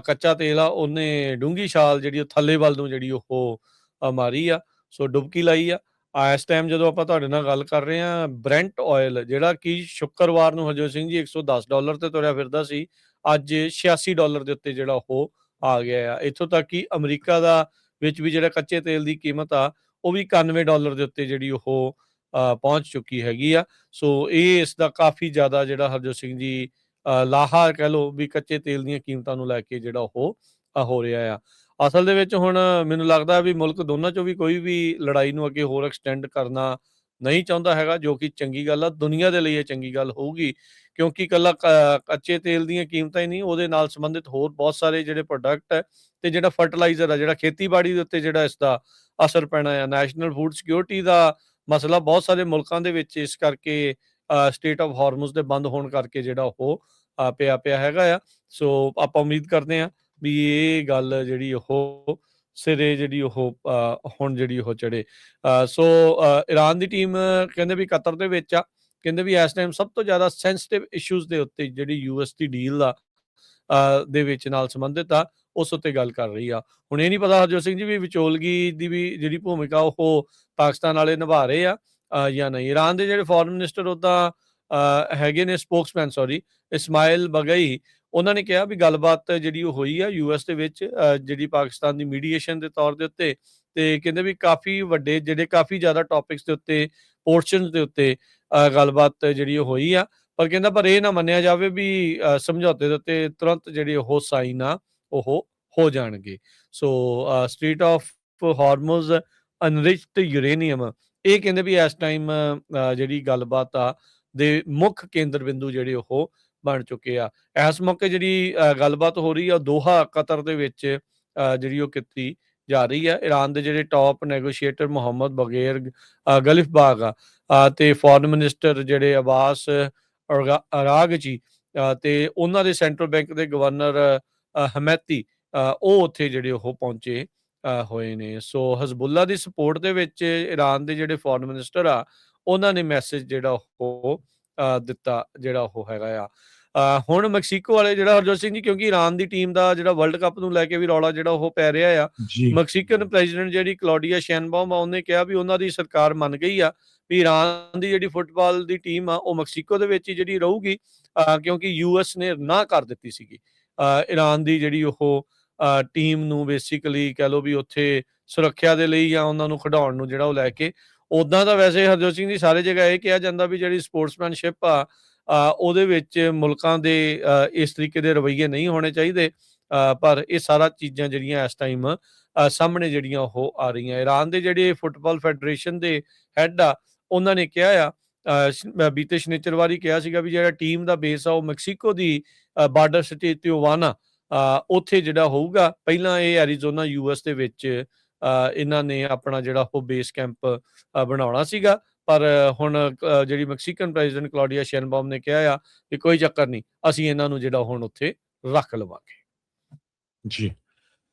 ਕੱਚਾ ਤੇਲ ਆ ਉਹਨੇ ਡੂੰਘੀ ਛਾਲ ਜਿਹੜੀ ਉਹ ਥੱਲੇ ਵੱਲ ਨੂੰ ਜਿਹੜੀ ਉਹ ਮਾਰੀ ਆ। ਸੋ ਡੁਬਕੀ ਲਾਈ ਆ। ਇਸ ਟਾਈਮ ਜਦੋਂ ਆਪਾਂ ਤੁਹਾਡੇ ਨਾਲ ਗੱਲ ਕਰ ਰਹੇ ਹਾਂ, ਬ੍ਰੈਂਟ ਆਇਲ ਜਿਹੜਾ ਕਿ ਸ਼ੁੱਕਰਵਾਰ ਨੂੰ ਹਰਜੋਤ ਸਿੰਘ ਜੀ $110 ਤੇ ਤੁਰਿਆ ਫਿਰਦਾ ਸੀ, ਅੱਜ $86 ਦੇ ਉੱਤੇ ਜਿਹੜਾ ਉਹ ਆ ਗਿਆ ਆ। ਇੱਥੋਂ ਤੱਕ ਕਿ ਅਮਰੀਕਾ ਦਾ ਵਿੱਚ ਵੀ ਜਿਹੜਾ ਕੱਚੇ ਤੇਲ ਦੀ ਕੀਮਤ ਆ ਉਹ ਵੀ $91 ਦੇ ਉੱਤੇ ਜਿਹੜੀ ਉਹ ਪਹੁੰਚ ਚੁੱਕੀ ਹੈਗੀ ਆ। ਸੋ ਇਹ ਇਸ ਦਾ ਕਾਫੀ ਜ਼ਿਆਦਾ ਜਿਹੜਾ ਹਰਜੋਤ ਸਿੰਘ ਜੀ ਲਾਹਾ ਕਹਿ ਲਓ ਵੀ ਕੱਚੇ ਤੇਲ ਦੀਆਂ ਕੀਮਤਾਂ ਨੂੰ ਲੈ ਕੇ ਜਿਹੜਾ ਉਹ ਹੋ ਰਿਹਾ ਆ। ਅਸਲ ਦੇ ਵਿੱਚ ਹੁਣ ਮੈਨੂੰ ਲੱਗਦਾ ਵੀ ਮੁਲਕ ਦੋਨਾਂ ਚੋਂ ਵੀ ਕੋਈ ਵੀ ਲੜਾਈ ਨੂੰ ਅੱਗੇ ਹੋਰ ਐਕਸਟੈਂਡ ਕਰਨਾ ਨਹੀਂ ਚਾਹੁੰਦਾ ਹੈਗਾ, ਜੋ ਕਿ ਚੰਗੀ ਗੱਲ ਆ। ਦੁਨੀਆ ਦੇ ਲਈ ਇਹ ਚੰਗੀ ਗੱਲ ਹੋਊਗੀ, ਕਿਉਂਕਿ ਇਕੱਲਾ ਕੱਚੇ ਤੇਲ ਦੀਆਂ ਕੀਮਤਾਂ ਹੀ ਨਹੀਂ, ਉਹਦੇ ਨਾਲ ਸੰਬੰਧਿਤ ਹੋਰ ਬਹੁਤ ਸਾਰੇ ਜਿਹੜੇ ਪ੍ਰੋਡਕਟ ਹੈ ਤੇ ਜਿਹੜਾ ਫਰਟੀਲਾਈਜ਼ਰ ਆ, ਜਿਹੜਾ ਖੇਤੀਬਾੜੀ ਦੇ ਉੱਤੇ ਜਿਹੜਾ ਇਸ ਦਾ ਅਸਰ ਪੈਣਾ ਆ। ਨੈਸ਼ਨਲ ਫੂਡ ਸਿਕਿਉਰਿਟੀ ਦਾ ਮਸਲਾ ਬਹੁਤ ਸਾਰੇ ਮੁਲਕਾਂ ਦੇ ਵਿੱਚ ਇਸ ਕਰਕੇ ਸਟੇਟ ਆਫ ਹਾਰਮੋਜ਼ ਦੇ ਬੰਦ ਹੋਣ ਕਰਕੇ ਜਿਹੜਾ ਉਹ ਪਿਆ ਹੈਗਾ ਆ। ਸੋ ਆਪਾਂ ਉਮੀਦ ਕਰਦੇ ਹਾਂ ਵੀ ਇਹ ਗੱਲ ਜਿਹੜੀ ਉਹ ਸਿਰੇ ਜਿਹੜੀ ਉਹ ਹੁਣ ਜਿਹੜੀ ਉਹ ਚੜੇ। ਸੋ ਈਰਾਨ ਦੀ ਟੀਮ ਕਹਿੰਦੇ ਵੀ ਕਤਰ ਦੇ ਵਿੱਚ ਆ। ਕਹਿੰਦੇ ਵੀ ਇਸ ਟਾਈਮ ਸਭ ਤੋਂ ਜ਼ਿਆਦਾ ਸੈਂਸਿਟਿਵ ਇਸ਼ੂਜ਼ ਦੇ ਉੱਤੇ ਜਿਹੜੀ ਯੂਐਸ ਦੀ ਡੀਲ ਆ ਦੇ ਵਿੱਚ ਨਾਲ ਸੰਬੰਧਿਤ ਆ, ਉਸ ਉੱਤੇ ਗੱਲ ਕਰ ਰਹੀ ਆ। ਹੁਣ ਇਹ ਨਹੀਂ ਪਤਾ ਹਰਜੋਤ ਸਿੰਘ ਜੀ ਵੀ ਵਿਚੋਲਗੀ ਦੀ ਵੀ ਜਿਹੜੀ ਭੂਮਿਕਾ ਉਹ ਪਾਕਿਸਤਾਨ ਵਾਲੇ ਨਿਭਾ ਰਹੇ ਆ ਜਾਂ ਨਹੀਂ। ਈਰਾਨ ਦੇ ਜਿਹੜੇ ਫੋਰਨ ਮਿਨਿਸਟਰ ਉੱਦਾਂ ਹੈਗੇ ਨੇ, ਸਪੋਕਸਮੈਨ ਸੌਰੀ, ਇਸਮਾਇਲ ਬਗਈ, ਉਹਨਾਂ ਨੇ ਕਿਹਾ ਵੀ ਗੱਲਬਾਤ ਜਿਹੜੀ ਉਹ ਹੋਈ ਆ ਯੂਐਸ ਦੇ ਵਿੱਚ ਜਿਹੜੀ ਪਾਕਿਸਤਾਨ ਦੀ ਮੀਡੀਏਸ਼ਨ ਦੇ ਤੌਰ ਦੇ ਉੱਤੇ, ਤੇ ਕਹਿੰਦੇ ਵੀ ਕਾਫੀ ਵੱਡੇ ਜਿਹੜੇ ਕਾਫੀ ਜ਼ਿਆਦਾ ਟੌਪਿਕਸ ਦੇ ਉੱਤੇ, ਪੋਰਸ਼ਨਸ ਦੇ ਉੱਤੇ ਗੱਲਬਾਤ ਜਿਹੜੀ ਉਹ ਹੋਈ ਆ। ਪਰ ਕਹਿੰਦਾ ਪਰ ਇਹ ਨਾ ਮੰਨਿਆ ਜਾਵੇ ਵੀ ਸਮਝੌਤੇ ਦੇ ਉੱਤੇ ਤੁਰੰਤ ਜਿਹੜੇ ਉਹ ਸਾਈਨ ਆ ਉਹ ਹੋ ਜਾਣਗੇ। ਸੋ ਸਟ੍ਰੇਟ ਆਫ ਹਾਰਮੋਜ਼ ਅਨਰਿਚਡ ਯੂਰੇਨੀਅਮ, ਇਹ ਕਹਿੰਦੇ ਵੀ ਇਸ ਟਾਈਮ ਜਿਹੜੀ ਗੱਲਬਾਤ ਆ ਦੇ ਮੁੱਖ ਕੇਂਦਰ ਬਿੰਦੂ ਜਿਹੜੇ ਉਹ ਬਣ ਚੁੱਕੇ ਆ। ਇਸ ਮੌਕੇ ਜਿਹੜੀ ਗੱਲਬਾਤ ਹੋ ਰਹੀ ਆ ਦੋਹਾ ਕਤਰ ਦੇ ਵਿੱਚ ਜਿਹੜੀ ਉਹ ਕੀਤੀ ਜਾ ਰਹੀ ਆ। ਈਰਾਨ ਦੇ ਜਿਹੜੇ ਟੌਪ ਨੈਗੋਸ਼ੀਏਟਰ ਮੁਹੰਮਦ ਬਗੇਰ ਗਲਿਫਬਾਗ ਆ ਤੇ ਫੋਰਨ ਮਿਨਿਸਟਰ ਜਿਹੜੇ ਅਬਾਸ ਅਰਾਗਚੀ ਤੇ ਉਹਨਾਂ ਦੇ ਸੈਂਟਰਲ ਬੈਂਕ ਦੇ ਗਵਰਨਰ ਹਮੈਤੀ, ਉਹ ਉੱਥੇ ਜਿਹੜੇ ਉਹ ਪਹੁੰਚੇ ਹੋਏ ਨੇ। ਸੋ ਹਜ਼ਬੁੱਲਾ ਦੀ ਸਪੋਰਟ ਦੇ ਵਿੱਚ ਈਰਾਨ ਦੇ ਜਿਹੜੇ ਫੋਰਨ ਮਿਨਿਸਟਰ ਆ ਉਹਨਾਂ ਨੇ ਮੈਸੇਜ ਜਿਹੜਾ ਉਹ ਦਿੱਤਾ ਜਿਹੜਾ ਉਹ ਹੈਗਾ ਆ। ਹੁਣ ਮੈਕਸੀਕੋ ਵਾਲੇ ਜਿਹੜਾ ਹਰਜੋਤ ਸਿੰਘ ਜੀ, ਕਿਉਂਕਿ ਈਰਾਨ ਦੀ ਟੀਮ ਦਾ ਜਿਹੜਾ ਵਰਲਡ ਕੱਪ ਨੂੰ ਲੈ ਕੇ ਵੀ ਰੌਲਾ ਜਿਹੜਾ ਉਹ ਪੈ ਰਿਹਾ ਆ। ਜੀ ਮੈਕਸੀਕਨ ਪ੍ਰੈਜ਼ੀਡੈਂਟ ਜਿਹੜੀ ਕਲੌਡੀਆ ਸ਼ੈਨਬਾਉਮ ਆ, ਉਹਨੇ ਕਿਹਾ ਵੀ ਉਹਨਾਂ ਦੀ ਸਰਕਾਰ ਮੰਨ ਗਈ ਆ ਵੀ ਈਰਾਨ ਦੀ ਜਿਹੜੀ ਫੁੱਟਬਾਲ ਦੀ ਟੀਮ ਆ ਉਹ ਮੈਕਸੀਕੋ ਦੇ ਵਿੱਚ ਹੀ ਜਿਹੜੀ ਰਹੂਗੀ, ਕਿਉਂਕਿ ਯੂਐਸ ਨੇ ਨਾ ਕਰ ਦਿੱਤੀ ਸੀਗੀ ਈਰਾਨ ਦੀ ਜਿਹੜੀ ਉਹ ਟੀਮ ਨੂੰ ਬੇਸਿਕਲੀ ਕਹਿ ਲਓ ਵੀ ਉੱਥੇ ਸੁਰੱਖਿਆ ਦੇ ਲਈ ਜਾਂ ਉਹਨਾਂ ਨੂੰ ਖਿਡਾਉਣ ਨੂੰ ਜਿਹੜਾ ਉਹ ਲੈ ਕੇ। ਉੱਦਾਂ ਤਾਂ ਵੈਸੇ ਹਰਜੋਤ ਸਿੰਘ ਜੀ ਸਾਰੇ ਜਗ੍ਹਾ ਇਹ ਕਿਹਾ ਜਾਂਦਾ ਵੀ ਜਿਹੜੀ ਸਪੋਰਟਸਮੈਨਸ਼ਿਪ ਆ ਉਹਦੇ ਵਿੱਚ ਮੁਲਕਾਂ ਦੇ ਇਸ ਤਰੀਕੇ ਦੇ ਰਵੱਈਏ ਨਹੀਂ ਹੋਣੇ ਚਾਹੀਦੇ, ਪਰ ਇਹ ਸਾਰਾ ਚੀਜ਼ਾਂ ਜਿਹੜੀਆਂ ਇਸ ਟਾਈਮ ਸਾਹਮਣੇ ਜਿਹੜੀਆਂ ਉਹ ਆ ਰਹੀਆਂ। ਈਰਾਨ ਦੇ ਜਿਹੜੇ ਫੁੱਟਬਾਲ ਫੈਡਰੇਸ਼ਨ ਦੇ ਹੈੱਡ ਆ, ਉਹਨਾਂ ਨੇ ਕਿਹਾ ਆ ਬੀਤੇ ਸ਼ਨੀਚਰਵਾਰ ਕਿਹਾ ਸੀਗਾ ਵੀ ਜਿਹੜਾ ਟੀਮ ਦਾ ਬੇਸ ਆ ਉਹ ਮੈਕਸੀਕੋ ਦੀ ਬਾਰਡਰ ਸਿਟੀ ਤਿਓਵਾਨਾ ਉੱਥੇ ਜਿਹੜਾ ਹੋਊਗਾ। ਪਹਿਲਾਂ ਇਹ ਐਰੀਜ਼ੋਨਾ ਯੂਐਸ ਦੇ ਵਿੱਚ ਇਹਨਾਂ ਨੇ ਆਪਣਾ ਜਿਹੜਾ ਉਹ ਬੇਸ ਕੈਂਪ ਬਣਾਉਣਾ ਸੀਗਾ, ਪਰ ਹੁਣ ਜਿਹੜੀ ਮੈਕਸੀਕਨ ਪ੍ਰੈਜ਼ੀਡੈਂਟ ਕਲੌਡੀਆ ਸ਼ੈਨਬਾਉਮ ਨੇ ਕਿਹਾ ਆ ਕਿ ਕੋਈ ਚੱਕਰ ਨਹੀਂ, ਅਸੀਂ ਇਹਨਾਂ ਨੂੰ ਜਿਹੜਾ ਹੁਣ ਉੱਥੇ ਰੱਖ ਲਵਾਂਗੇ। ਜੀ